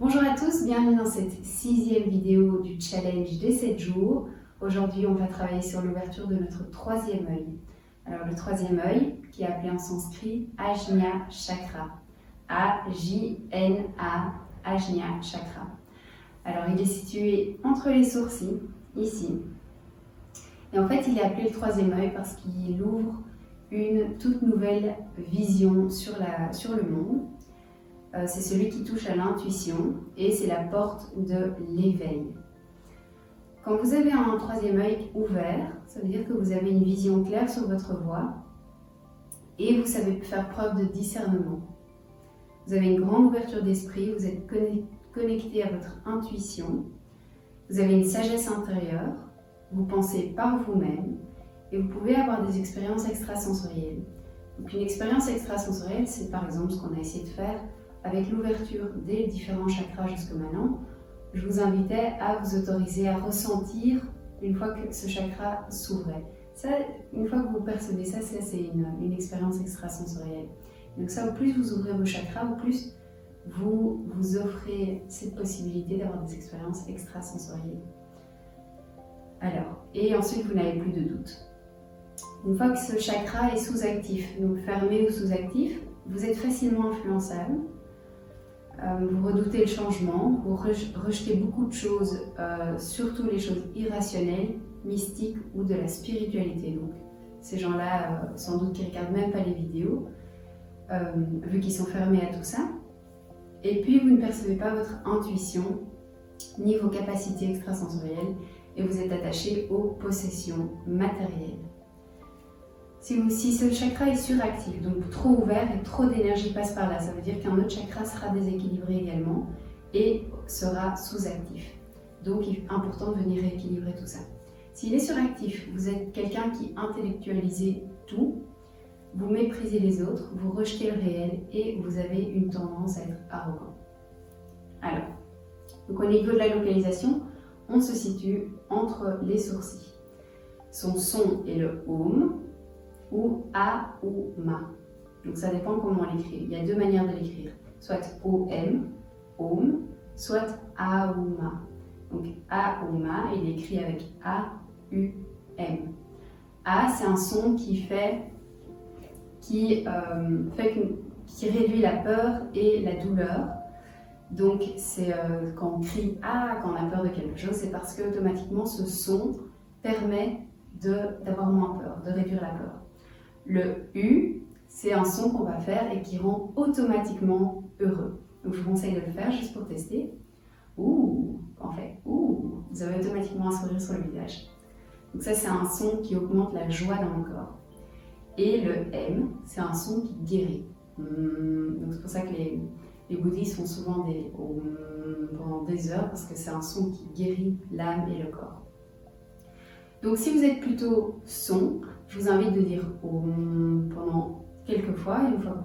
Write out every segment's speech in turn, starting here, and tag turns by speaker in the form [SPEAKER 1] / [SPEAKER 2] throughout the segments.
[SPEAKER 1] Bonjour à tous, bienvenue dans cette 6e vidéo du challenge des 7 jours. Aujourd'hui, on va travailler sur l'ouverture de notre 3e œil. Alors, le 3e œil, qui est appelé en sanskrit Ajna Chakra. A-J-N-A, Ajna Chakra. Alors, il est situé entre les sourcils, ici. Et en fait, il est appelé le 3e œil parce qu'il ouvre une toute nouvelle vision sur le monde. C'est celui qui touche à l'intuition et c'est la porte de l'éveil. Quand vous avez un 3e œil ouvert, ça veut dire que vous avez une vision claire sur votre voie et vous savez faire preuve de discernement. Vous avez une grande ouverture d'esprit, vous êtes connecté à votre intuition, vous avez une sagesse intérieure, vous pensez par vous-même et vous pouvez avoir des expériences extrasensorielles. Donc une expérience extrasensorielle, c'est par exemple ce qu'on a essayé de faire avec l'ouverture des différents chakras jusque maintenant. Je vous invitais à vous autoriser à ressentir une fois que ce chakra s'ouvrait. Ça, une fois que vous percevez ça, c'est une expérience extrasensorielle. Donc ça, au plus vous ouvrez vos chakras, au plus vous vous offrez cette possibilité d'avoir des expériences extrasensorielles. Alors, et ensuite vous n'avez plus de doute. Une fois que ce chakra est sous-actif, donc fermé ou sous-actif, vous êtes facilement influençable. Vous redoutez le changement, vous rejetez beaucoup de choses, surtout les choses irrationnelles, mystiques ou de la spiritualité. Donc, ces gens-là, sans doute qui ne regardent même pas les vidéos, vu qu'ils sont fermés à tout ça. Et puis, vous ne percevez pas votre intuition, ni vos capacités extrasensorielles, et vous êtes attaché aux possessions matérielles. Si ce chakra est suractif, donc trop ouvert et trop d'énergie passe par là, ça veut dire qu'un autre chakra sera déséquilibré également et sera sous-actif. Donc il est important de venir rééquilibrer tout ça. S'il est suractif, vous êtes quelqu'un qui intellectualise tout, vous méprisez les autres, vous rejetez le réel et vous avez une tendance à être arrogant. Alors, donc au niveau de la localisation, on se situe entre les sourcils. Son son est le Om, ou A ou Ma. Donc ça dépend comment on l'écrit. Il y a deux manières de l'écrire. Soit O-M, Om, soit A ou Ma. Donc A ou Ma, il est écrit avec A-U-M. A, c'est un son qui réduit la peur et la douleur. Donc c'est quand on crie A, quand on a peur de quelque chose, c'est parce que automatiquement ce son permet d'avoir moins peur, de réduire la peur. Le U, c'est un son qu'on va faire et qui rend automatiquement heureux. Donc je vous conseille de le faire juste pour tester. Ouh, en fait, ouh, vous avez automatiquement un sourire sur le visage. Donc ça, c'est un son qui augmente la joie dans le corps. Et le M, c'est un son qui guérit. Donc c'est pour ça que les bouddhistes font souvent pendant des heures parce que c'est un son qui guérit l'âme et le corps. Donc si vous êtes plutôt son, je vous invite de dire Om pendant quelques fois, les fois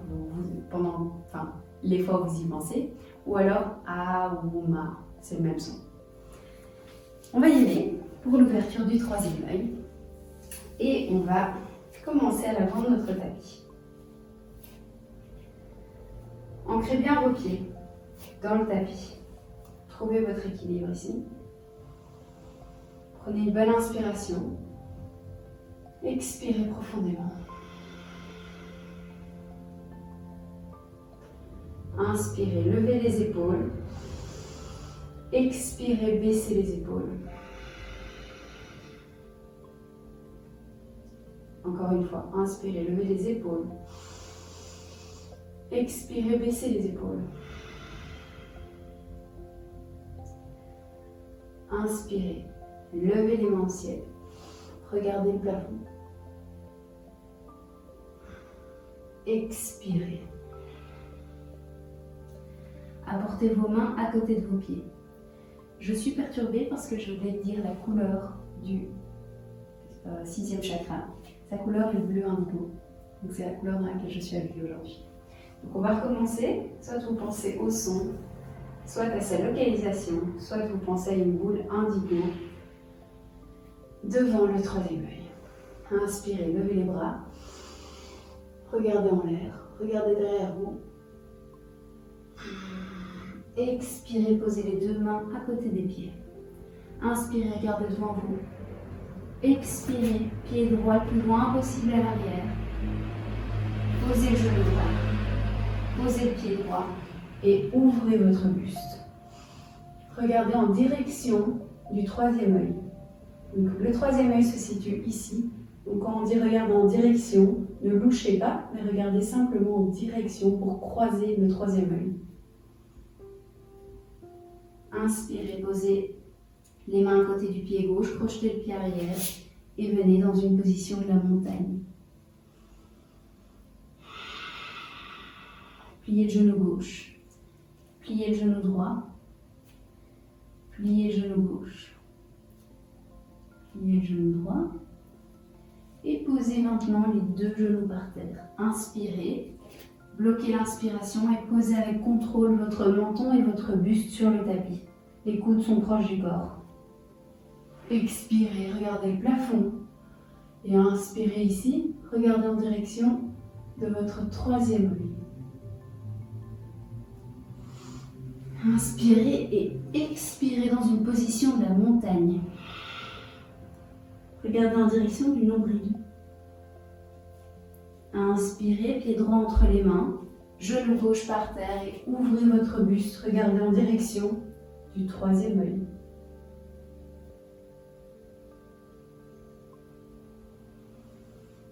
[SPEAKER 1] où vous y pensez, ou alors A ou Ma, c'est le même son. On va y aller pour l'ouverture du 3e œil et on va commencer à l'avant de notre tapis. Ancrez bien vos pieds dans le tapis. Trouvez votre équilibre ici. Prenez une bonne inspiration. Expirez profondément. Inspirez, levez les épaules. Expirez, baissez les épaules. Encore une fois, inspirez, levez les épaules. Expirez, baissez les épaules. Inspirez, levez les mains au ciel. Regardez le plafond. Expirez. Apportez vos mains à côté de vos pieds. Je suis perturbée parce que je vais dire la couleur du 6e chakra. Sa couleur est bleu indigo. Donc c'est la couleur dans laquelle je suis habillée aujourd'hui. Donc on va recommencer. Soit vous pensez au son, soit à sa localisation, soit vous pensez à une boule indigo devant le 3e œil. Inspirez, levez les bras. Regardez en l'air, regardez derrière vous. Expirez, posez les deux mains à côté des pieds. Inspirez, regardez devant vous. Expirez, pied droit le plus loin possible à l'arrière. Posez le genou droit. Posez le pied droit et ouvrez votre buste. Regardez en direction du troisième œil. Donc, le troisième œil se situe ici. Donc quand on dit regarder en direction, ne louchez pas, mais regardez simplement en direction pour croiser le troisième œil. Inspirez, posez les mains à côté du pied gauche, crochetez le pied arrière et venez dans une position de la montagne. Pliez le genou gauche, pliez le genou droit, pliez le genou gauche, pliez le genou droit et posez maintenant les deux genoux par terre. Inspirez, bloquez l'inspiration et posez avec contrôle votre menton et votre buste sur le tapis. Les coudes sont proches du corps. Expirez, regardez le plafond. Et inspirez ici, regardez en direction de votre troisième œil. Inspirez et expirez dans une position de la montagne. Regardez en direction du nombril. Inspirez, pied droit entre les mains, genou gauche par terre et ouvrez votre buste. Regardez en direction du troisième œil.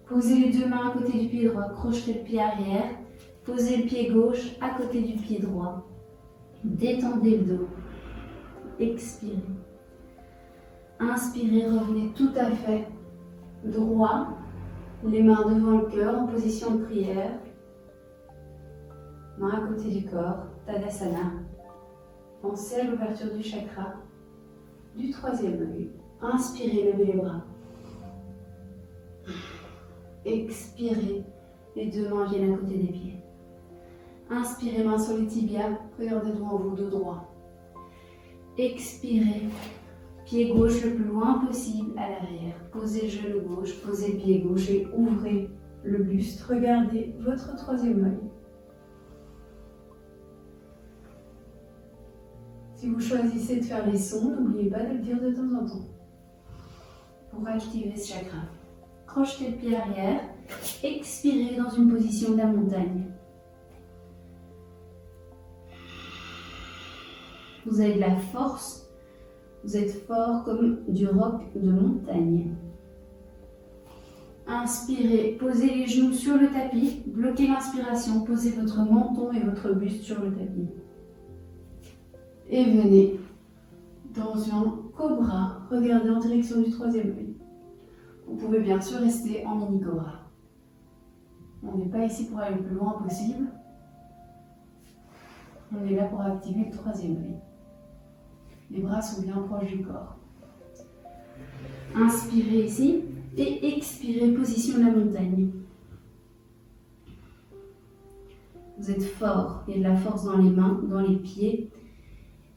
[SPEAKER 1] Posez les deux mains à côté du pied droit, crochetez le pied arrière, posez le pied gauche à côté du pied droit. Détendez le dos. Expirez. Inspirez, revenez tout à fait droit, les mains devant le cœur en position de prière. Mains à côté du corps, Tadasana. Pensez à l'ouverture du chakra du troisième œil. Inspirez, levez les bras. Expirez, les deux mains viennent à côté des pieds. Inspirez, main sur les tibias, regardez devant vous, dos droit. Expirez, pied gauche le plus loin possible à l'arrière. Posez le genou gauche, posez le pied gauche et ouvrez le buste. Regardez votre troisième œil. Si vous choisissez de faire les sons, n'oubliez pas de le dire de temps en temps pour activer ce chakra. Crochetez le pied arrière, expirez dans une position de la montagne. Vous avez de la force, vous êtes fort comme du roc de montagne. Inspirez, posez les genoux sur le tapis, bloquez l'inspiration, posez votre menton et votre buste sur le tapis. Et venez dans un cobra, regardez en direction du troisième œil. Vous pouvez bien sûr rester en mini cobra. On n'est pas ici pour aller le plus loin possible. On est là pour activer le troisième œil. Les bras sont bien proches du corps. Inspirez ici et expirez, position de la montagne. Vous êtes fort, il y a de la force dans les mains, dans les pieds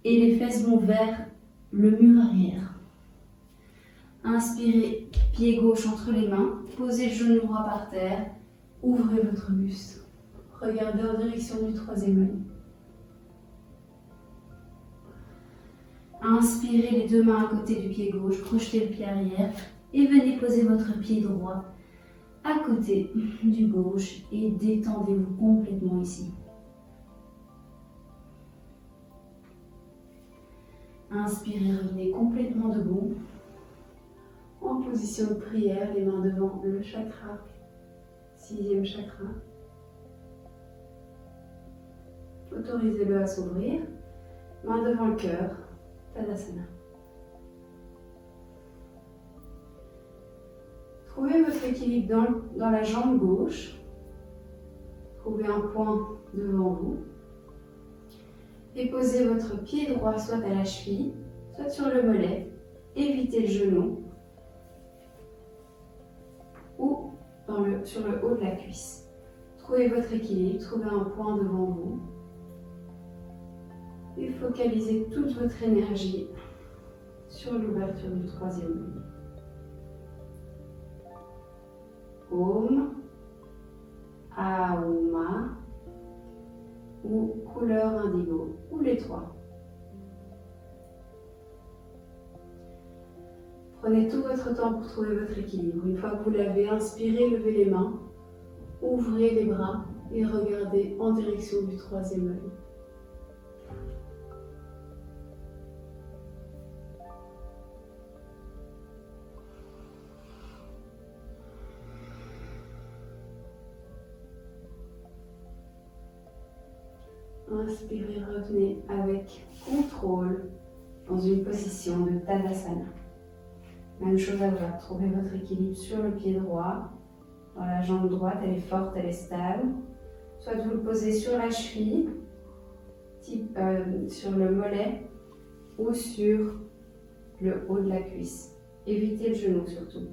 [SPEAKER 1] et les fesses vont vers le mur arrière. Inspirez, pied gauche entre les mains, posez le genou droit par terre, ouvrez votre buste. Regardez en direction du troisième œil. Inspirez les deux mains à côté du pied gauche, crochetez le pied arrière et venez poser votre pied droit à côté du gauche et détendez-vous complètement ici. Inspirez, revenez complètement debout. En position de prière, les mains devant le chakra, sixième chakra. Autorisez-le à s'ouvrir. Main devant le cœur, Tadasana. Trouvez votre équilibre dans la jambe gauche. Trouvez un point devant vous. Et posez votre pied droit soit à la cheville, soit sur le mollet. Évitez le genou ou sur le haut de la cuisse. Trouvez votre équilibre, trouvez un point devant vous. Et focalisez toute votre énergie sur l'ouverture du troisième œil. Om, Auma ou couleur indigo. ou les trois. Prenez tout votre temps pour trouver votre équilibre. Une fois que vous l'avez, inspirez, levez les mains, ouvrez les bras et regardez en direction du troisième œil. Inspirez, revenez avec contrôle dans une position de Tadasana. Même chose à droite, trouvez votre équilibre sur le pied droit. Dans la jambe droite, elle est forte, elle est stable. Soit vous le posez sur la cheville, sur le mollet ou sur le haut de la cuisse. Évitez le genou surtout.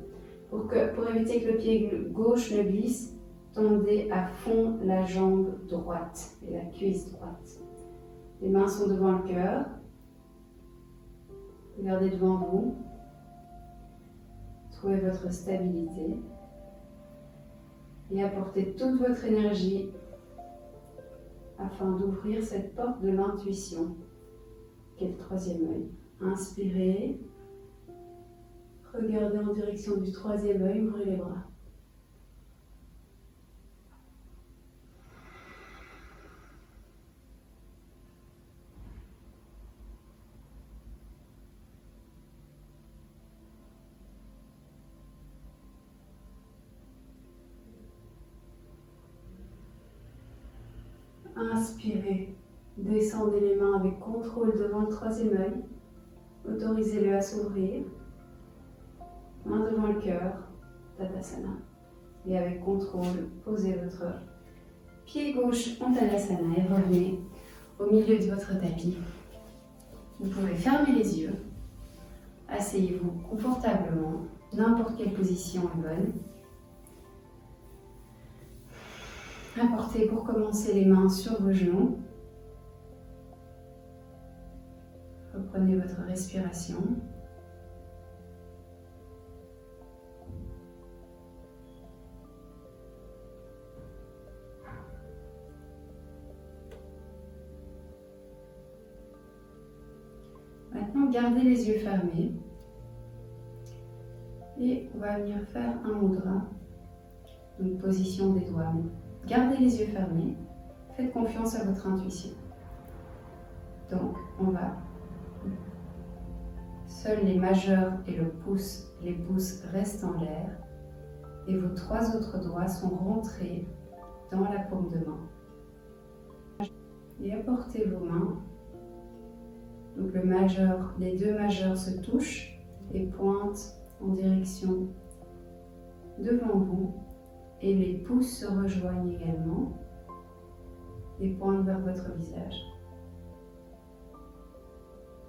[SPEAKER 1] Pour éviter que le pied gauche ne glisse, tendez à fond la jambe droite et la cuisse droite. Les mains sont devant le cœur. Regardez devant vous. Trouvez votre stabilité. Et apportez toute votre énergie afin d'ouvrir cette porte de l'intuition, qui est le troisième œil. Inspirez. Regardez en direction du troisième œil, ouvrez les bras. Inspirez, descendez les mains avec contrôle devant le troisième œil. Autorisez-le à s'ouvrir. Main devant le cœur, Tadasana. Et avec contrôle, posez votre pied gauche en Tadasana et revenez au milieu de votre tapis. Vous pouvez fermer les yeux. Asseyez-vous confortablement. N'importe quelle position est bonne. Apportez pour commencer les mains sur vos genoux. Reprenez votre respiration. Maintenant, gardez les yeux fermés. Et on va venir faire un mudra, donc position des doigts. Gardez les yeux fermés, faites confiance à votre intuition. Donc, on va, seuls les majeurs et les pouces restent en l'air et vos trois autres doigts sont rentrés dans la paume de main. Et apportez vos mains, donc les deux majeurs se touchent et pointent en direction devant vous. Et les pouces se rejoignent également et pointent vers votre visage.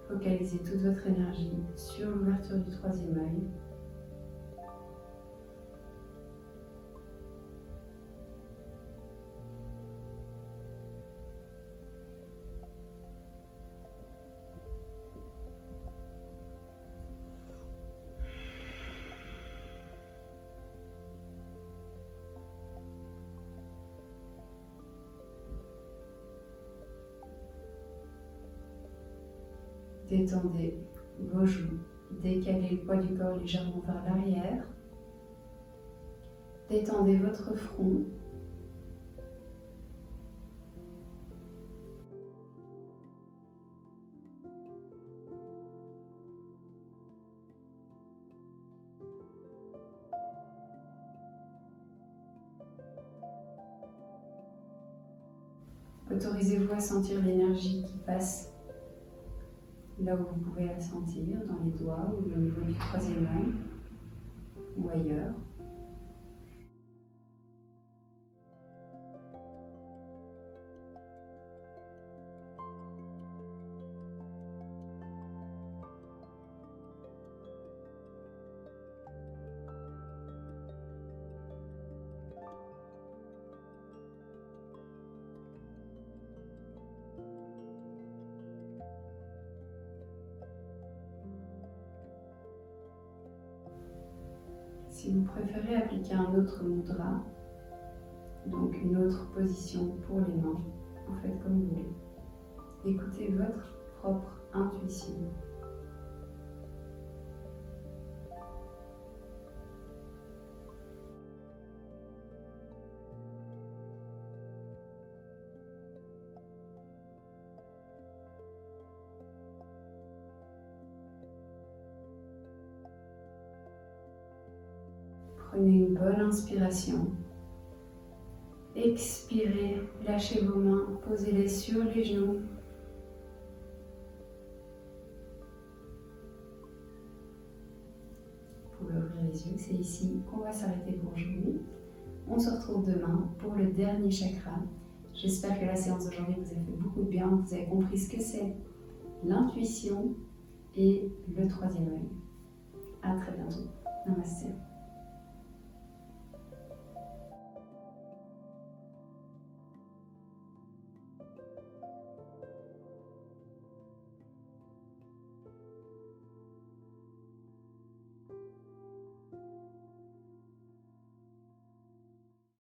[SPEAKER 1] Focalisez toute votre énergie sur l'ouverture du troisième œil. Détendez vos joues, décalez le poids du corps légèrement vers l'arrière. Détendez votre front. Autorisez-vous à sentir l'énergie qui passe là où vous pouvez la sentir, dans les doigts ou au niveau du troisième œil ou ailleurs. Si vous préférez appliquer un autre mudra, donc une autre position pour les mains, vous faites comme vous voulez. Écoutez votre propre intuition. Prenez une bonne inspiration. Expirez, lâchez vos mains, posez-les sur les genoux. Vous pouvez ouvrir les yeux, c'est ici qu'on va s'arrêter pour aujourd'hui. On se retrouve demain pour le dernier chakra. J'espère que la séance d'aujourd'hui vous a fait beaucoup de bien, vous avez compris ce que c'est l'intuition et le troisième œil. À très bientôt. Namasté.